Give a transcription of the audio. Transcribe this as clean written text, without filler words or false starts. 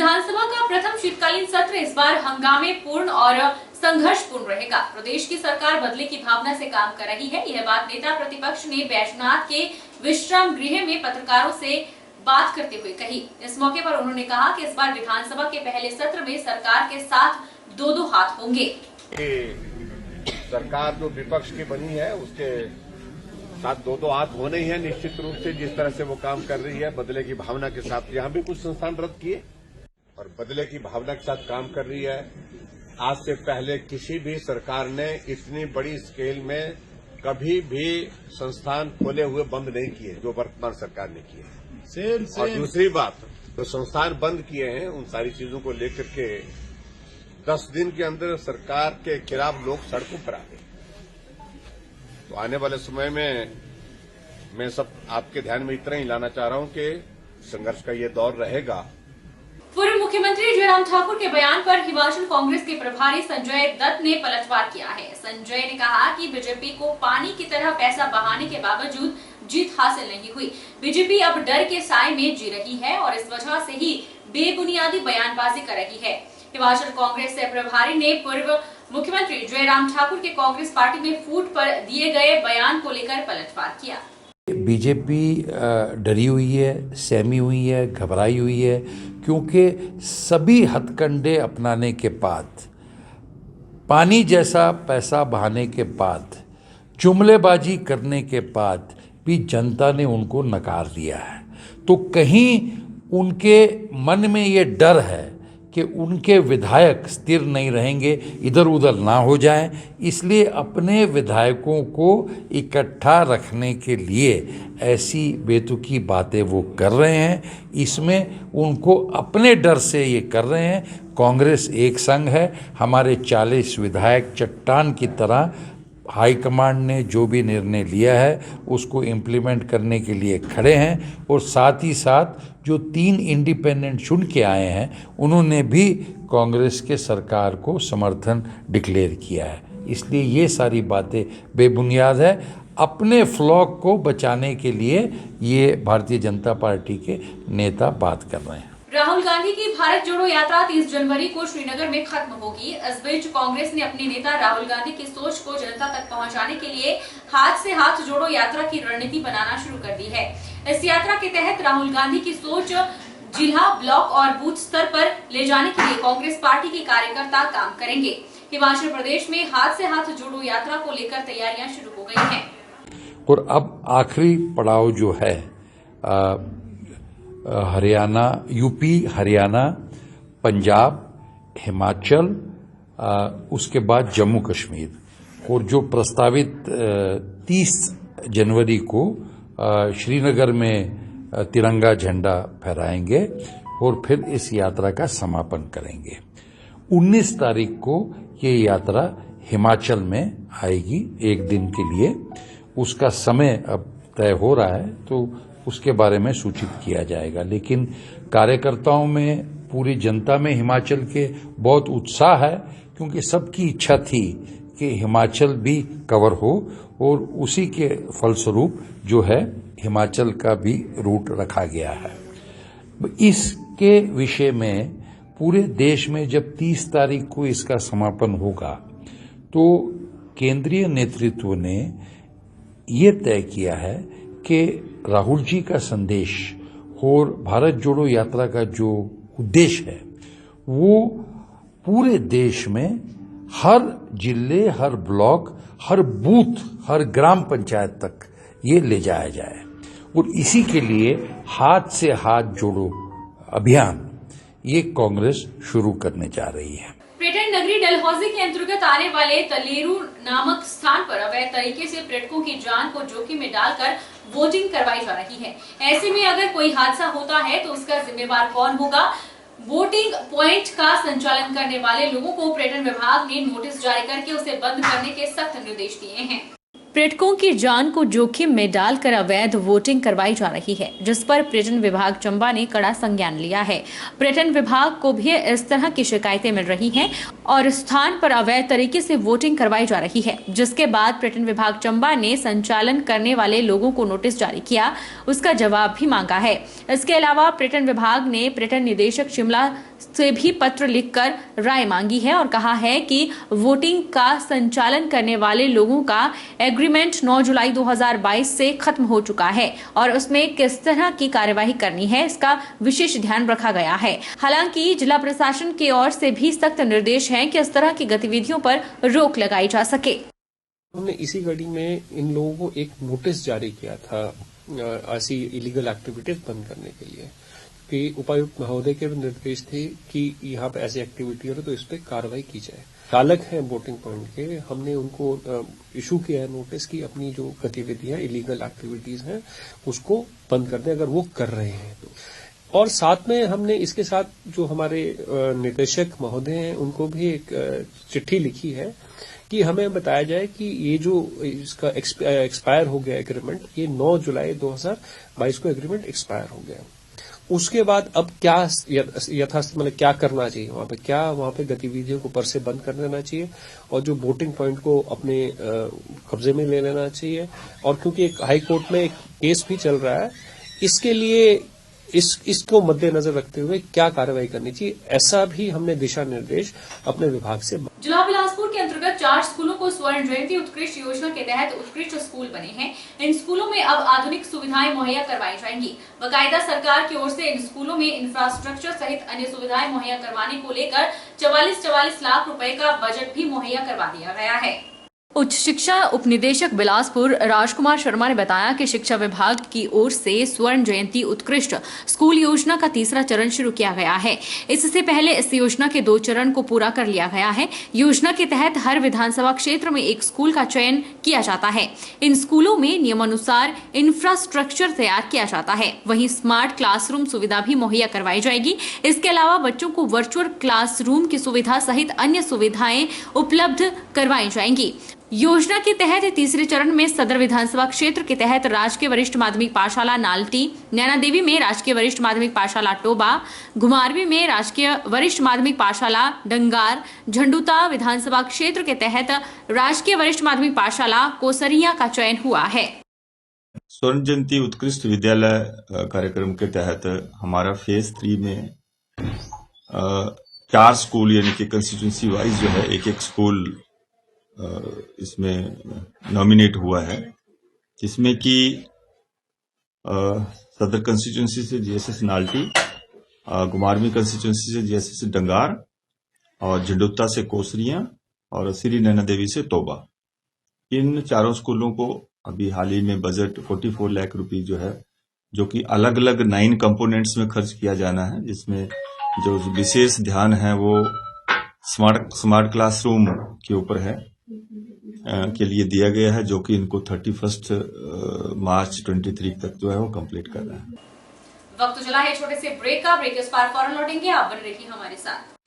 विधानसभा का प्रथम शीतकालीन सत्र इस बार हंगामे पूर्ण और संघर्षपूर्ण रहेगा। प्रदेश की सरकार बदले की भावना से काम कर रही है। यह बात नेता प्रतिपक्ष ने बैजनाथ के विश्राम गृह में पत्रकारों से बात करते हुए कही। इस मौके पर उन्होंने कहा कि इस बार विधानसभा के पहले सत्र में सरकार के साथ दो हाथ होंगे। सरकार जो विपक्ष की बनी है उसके साथ दो हाथ होने ही है। निश्चित रूप से जिस तरह से वो काम कर रही है बदले की भावना के साथ, यहाँ भी कुछ संस्थान रद्द किए और बदले की भावना के साथ काम कर रही है। आज से पहले किसी भी सरकार ने इतनी बड़ी स्केल में कभी भी संस्थान खोले हुए बंद नहीं किए जो वर्तमान सरकार ने किए। और दूसरी बात, जो संस्थान बंद किए हैं उन सारी चीजों को लेकर के 10 दिन के अंदर सरकार के खिलाफ लोग सड़कों पर आ गए। तो आने वाले समय में मैं सब आपके ध्यान में इतना ही लाना चाह रहा हूं कि संघर्ष का ये दौर रहेगा। पूर्व मुख्यमंत्री जयराम ठाकुर के बयान पर हिमाचल कांग्रेस के प्रभारी संजय दत्त ने पलटवार किया है। संजय ने कहा कि बीजेपी को पानी की तरह पैसा बहाने के बावजूद जीत हासिल नहीं हुई। बीजेपी अब डर के साए में जी रही है और इस वजह से ही बेबुनियादी बयानबाजी कर रही है। हिमाचल कांग्रेस से प्रभारी ने पूर्व मुख्यमंत्री जयराम ठाकुर के कांग्रेस पार्टी में फूट पर दिए गए बयान को लेकर पलटवार किया। बीजेपी डरी हुई है, सहमी हुई है, घबराई हुई है, क्योंकि सभी हथकंडे अपनाने के बाद, पानी जैसा पैसा बहाने के बाद, जुमलेबाजी करने के बाद भी जनता ने उनको नकार दिया है। तो कहीं उनके मन में ये डर है कि उनके विधायक स्थिर नहीं रहेंगे, इधर उधर ना हो जाएं, इसलिए अपने विधायकों को इकट्ठा रखने के लिए ऐसी बेतुकी बातें वो कर रहे हैं। इसमें उनको अपने डर से ये कर रहे हैं। कांग्रेस एक संघ है, हमारे 40 विधायक चट्टान की तरह हाईकमांड ने जो भी निर्णय लिया है उसको इम्प्लीमेंट करने के लिए खड़े हैं। और साथ ही साथ जो 3 इंडिपेंडेंट चुन के आए हैं उन्होंने भी कांग्रेस के सरकार को समर्थन डिक्लेयर किया है। इसलिए ये सारी बातें बेबुनियाद है। अपने फ्लॉक को बचाने के लिए ये भारतीय जनता पार्टी के नेता बात कर रहे हैं। राहुल गांधी की भारत जोड़ो यात्रा 30 जनवरी को श्रीनगर में खत्म होगी। इस बीच कांग्रेस ने अपने नेता राहुल गांधी की सोच को जनता तक पहुंचाने के लिए हाथ से हाथ जोड़ो यात्रा की रणनीति बनाना शुरू कर दी है। इस यात्रा के तहत राहुल गांधी की सोच जिला, ब्लॉक और बूथ स्तर पर ले जाने के लिए कांग्रेस पार्टी के कार्यकर्ता काम करेंगे। हिमाचल प्रदेश में हाथ से हाथ जोड़ो यात्रा को लेकर तैयारियां शुरू हो गई हैं। और अब आखिरी पड़ाव जो है हरियाणा, यूपी, हरियाणा, पंजाब, हिमाचल, उसके बाद जम्मू कश्मीर। और जो प्रस्तावित 30 जनवरी को श्रीनगर में तिरंगा झंडा फहराएंगे और फिर इस यात्रा का समापन करेंगे। 19 तारीख को ये यात्रा हिमाचल में आएगी 1 दिन के लिए। उसका समय अब तय हो रहा है तो उसके बारे में सूचित किया जाएगा। लेकिन कार्यकर्ताओं में, पूरी जनता में हिमाचल के बहुत उत्साह है, क्योंकि सबकी इच्छा थी कि हिमाचल भी कवर हो और उसी के फलस्वरूप जो है हिमाचल का भी रूट रखा गया है। इसके विषय में पूरे देश में जब 30 तारीख को इसका समापन होगा तो केंद्रीय नेतृत्व ने ये तय किया है कि राहुल जी का संदेश और भारत जोड़ो यात्रा का जो उद्देश्य है वो पूरे देश में हर जिले, हर ब्लॉक, हर बूथ, हर ग्राम पंचायत तक ये ले जाया जाए। और इसी के लिए हाथ से हाथ जोड़ो अभियान ये कांग्रेस शुरू करने जा रही है। पर्यटन नगरी डलहौजी के अंतर्गत आने वाले तलेरू नामक स्थान पर अवैध तरीके से पर्यटकों की जान को जोखिम में डालकर वोटिंग करवाई जा रही है। ऐसे में अगर कोई हादसा होता है तो उसका जिम्मेवार कौन होगा? वोटिंग पॉइंट का संचालन करने वाले लोगों को पर्यटन विभाग ने नोटिस जारी करके उसे बंद करने के सख्त निर्देश दिए हैं। पर्यटकों की जान को जोखिम में डालकर अवैध वोटिंग करवाई जा रही है, जिस पर पर्यटन विभाग चंबा ने कड़ा संज्ञान लिया है। पर्यटन विभाग को भी इस तरह की शिकायतें मिल रही हैं और स्थान पर अवैध तरीके से वोटिंग करवाई जा रही है, जिसके बाद पर्यटन विभाग चंबा ने संचालन करने वाले लोगों को नोटिस जारी किया, उसका जवाब भी मांगा है। इसके अलावा पर्यटन विभाग ने पर्यटन निदेशक शिमला से भी पत्र लिखकर राय मांगी है और कहा है कि वोटिंग का संचालन करने वाले लोगों का एग्रीमेंट 9 जुलाई 2022 से खत्म हो चुका है और उसमें किस तरह की कार्यवाही करनी है, इसका विशेष ध्यान रखा गया है। हालांकि जिला प्रशासन की ओर से भी सख्त निर्देश हैं कि इस तरह की गतिविधियों पर रोक लगाई जा सके। हमने इसी कड़ी में इन लोगों को एक नोटिस जारी किया था ऐसी इलीगल एक्टिविटीज बंद करने के लिए, कि उपायुक्त महोदय के निर्देश थे कि यहाँ पे ऐसी एक्टिविटी हो तो इस पे कार्रवाई की जाए। चालक हैं वोटिंग पॉइंट के, हमने उनको इशू किया है नोटिस की अपनी जो गतिविधियां इलीगल एक्टिविटीज हैं उसको बंद कर दें अगर वो कर रहे हैं तो। और साथ में हमने इसके साथ जो हमारे निदेशक महोदय हैं उनको भी एक चिट्ठी लिखी है कि हमें बताया जाए कि ये जो इसका एक्सपायर हो गया एग्रीमेंट, ये 9 जुलाई 2022 को एग्रीमेंट एक्सपायर हो गया। उसके बाद अब क्या यथास्थिति मतलब क्या करना चाहिए वहां पे गतिविधियों को पर से बंद कर देना चाहिए और जो वोटिंग पॉइंट को अपने कब्जे में ले लेना चाहिए। और क्योंकि एक हाई कोर्ट में एक केस भी चल रहा है, इसके लिए इसको मद्देनजर रखते हुए क्या कार्रवाई करनी चाहिए, ऐसा भी हमने दिशा निर्देश अपने विभाग से। जिला बिलासपुर के अंतर्गत 4 स्कूलों को स्वर्ण जयंती उत्कृष्ट योजना के तहत उत्कृष्ट स्कूल बने हैं। इन स्कूलों में अब आधुनिक सुविधाएं मुहैया करवाई जाएंगी। बाकायदा सरकार की ओर से इन स्कूलों में इंफ्रास्ट्रक्चर सहित अन्य सुविधाएं मुहैया करवाने को लेकर 44 लाख रुपए का बजट भी मुहैया करवा दिया गया है। उच्च शिक्षा उपनिदेशक बिलासपुर राजकुमार शर्मा ने बताया कि शिक्षा विभाग की ओर से स्वर्ण जयंती उत्कृष्ट स्कूल योजना का तीसरा चरण शुरू किया गया है। इससे पहले इस योजना के 2 चरण को पूरा कर लिया गया है। योजना के तहत हर विधानसभा क्षेत्र में एक स्कूल का चयन किया जाता है। इन स्कूलों में नियमानुसार इंफ्रास्ट्रक्चर तैयार किया जाता है। वहीं स्मार्ट क्लासरूम सुविधा भी मुहैया करवाई जाएगी। इसके अलावा बच्चों को वर्चुअल क्लासरूम की सुविधा सहित अन्य सुविधाएं उपलब्ध करवाई जाएंगी। योजना के तहत तीसरे चरण में सदर विधानसभा क्षेत्र के तहत राजकीय वरिष्ठ माध्यमिक पाठशाला नालटी, नैना देवी में राजकीय वरिष्ठ माध्यमिक पाठशाला टोबा, घुमारवी में राजकीय वरिष्ठ माध्यमिक पाठशाला डंगार, झंडुता विधानसभा क्षेत्र के तहत राजकीय वरिष्ठ माध्यमिक पाठशाला कोसरिया का चयन हुआ है। स्वर्ण जयंती उत्कृष्ट विद्यालय कार्यक्रम के तहत हमारा फेज 3 में 4 स्कूल यानी कि कंस्टिट्यूंसी वाइज जो है एक स्कूल इसमें नॉमिनेट हुआ है, जिसमें कि सदर कंस्टिट्यूंसी से जीएसएस नाल्टी, गुमारवी कंस्टिट्यूंसी से जीएसएस डंगार और झंडुत्ता से कोसरियां और श्री नैना देवी से तोबा। इन 4 स्कूलों को अभी हाल ही में बजट 44 लाख रुपए जो है, जो कि अलग अलग 9 कंपोनेंट्स में खर्च किया जाना है, जिसमें जो विशेष ध्यान है वो स्मार्ट क्लासरूम के ऊपर है के लिए दिया गया है, जो कि इनको 31 मार्च 23 तक जो है वो कंप्लीट करना है। वक्त चला है छोटे से ब्रेक का। ब्रेक के उस पार फौरन लौटेंगे, आप बने रहिए हमारे साथ।